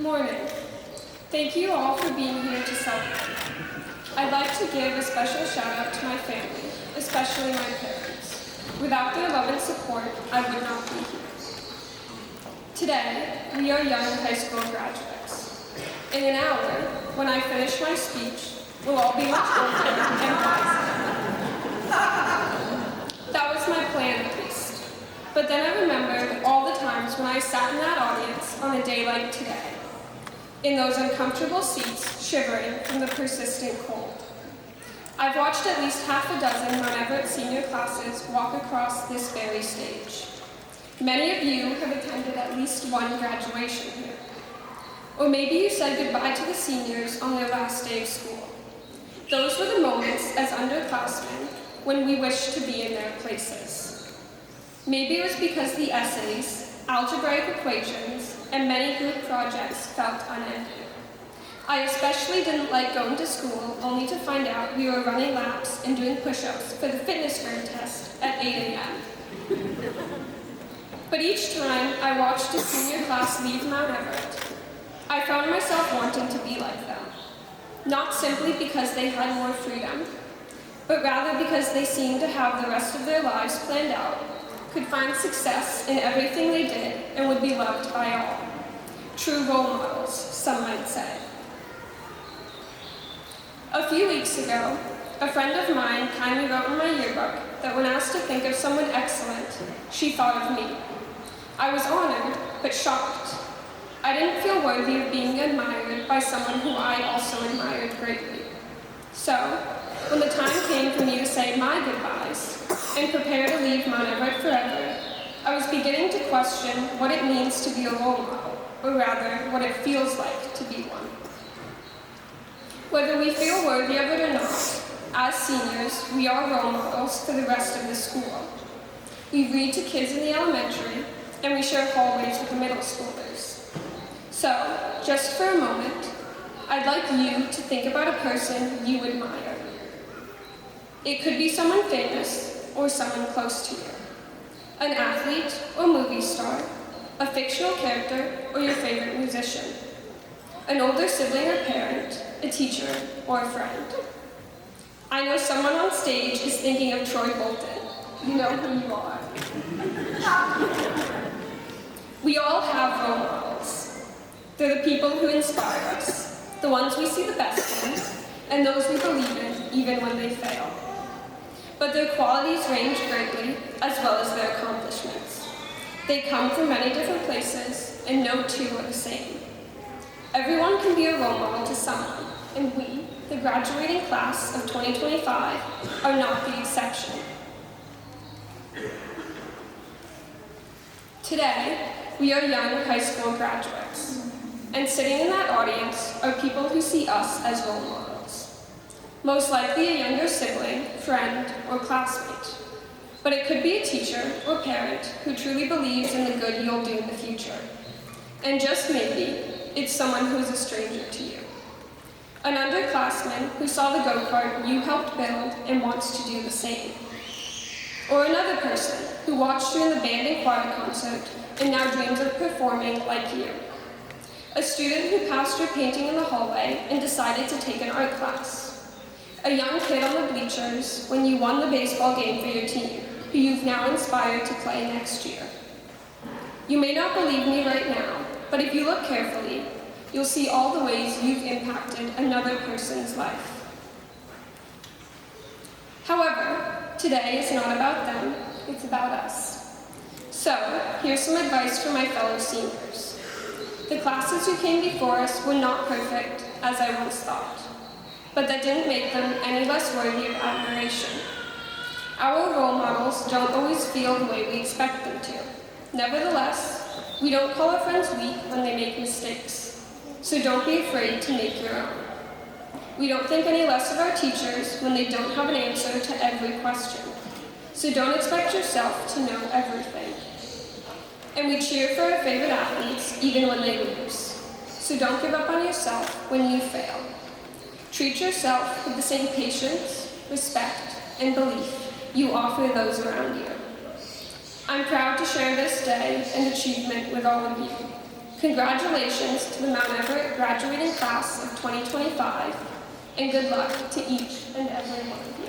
Morning. Thank you all for being here to celebrate. I'd like to give a special shout out to my family, especially my parents. Without their love and support, I would not be here. Today, we are young high school graduates. In an hour, when I finish my speech, we'll all be much older and wiser. That was my plan, at least. But then I remembered all the times when I sat in that audience on a day like today, in those uncomfortable seats, shivering from the persistent cold. I've watched at least half a dozen Mount Everett senior classes walk across this very stage. Many of you have attended at least one graduation here. Or maybe you said goodbye to the seniors on their last day of school. Those were the moments as underclassmen when we wished to be in their places. Maybe it was because the essays, algebraic equations, and many group projects felt unending. I especially didn't like going to school only to find out we were running laps and doing push-ups for the fitness room test at 8 a.m. But each time I watched a senior class leave Mount Everett, I found myself wanting to be like them. Not simply because they had more freedom, but rather because they seemed to have the rest of their lives planned out, could find success in everything they did, and would be loved by all. True role models, some might say. A few weeks ago, a friend of mine kindly wrote in my yearbook that when asked to think of someone excellent, she thought of me. I was honored, but shocked. I didn't feel worthy of being admired by someone who I also admired greatly. So, when the time came for me to say my goodbyes and prepare to leave Mount Everett forever, I was beginning to question what it means to be a role model, or rather, what it feels like to be one. Whether we feel worthy of it or not, as seniors, we are role models for the rest of the school. We read to kids in the elementary, and we share hallways with the middle schoolers. So, just for a moment, I'd like you to think about a person you admire. It could be someone famous or someone close to you. An athlete or movie star, a fictional character or your favorite musician. An older sibling or parent, a teacher or a friend. I know someone on stage is thinking of Troy Bolton. You know who you are. We all have role models. They're the people who inspire us, the ones we see the best in, and those we believe in even when they fail. But their qualities range greatly, as well as their accomplishments. They come from many different places, and no two are the same. Everyone can be a role model to someone, and we, the graduating class of 2025, are not the exception. Today, we are young high school graduates, and sitting in that audience are people who see us as role models. Most likely a younger sibling, friend, or classmate. But it could be a teacher or parent who truly believes in the good you'll do in the future. And just maybe, it's someone who's a stranger to you. An underclassman who saw the go-kart you helped build and wants to do the same. Or another person who watched you in the band and choir concert and now dreams of performing like you. A student who passed your painting in the hallway and decided to take an art class. A young kid on the bleachers when you won the baseball game for your team, who you've now inspired to play next year. You may not believe me right now, but if you look carefully, you'll see all the ways you've impacted another person's life. However, today is not about them, it's about us. So, here's some advice for my fellow seniors. The classes who came before us were not perfect, as I once thought, but that didn't make them any less worthy of admiration. Our role models don't always feel the way we expect them to. Nevertheless, we don't call our friends weak when they make mistakes, so don't be afraid to make your own. We don't think any less of our teachers when they don't have an answer to every question, so don't expect yourself to know everything. And we cheer for our favorite athletes even when they lose, so don't give up on yourself when you fail. Treat yourself with the same patience, respect, and belief you offer those around you. I'm proud to share this day and achievement with all of you. Congratulations to the Mount Everett graduating class of 2025, and good luck to each and every one of you.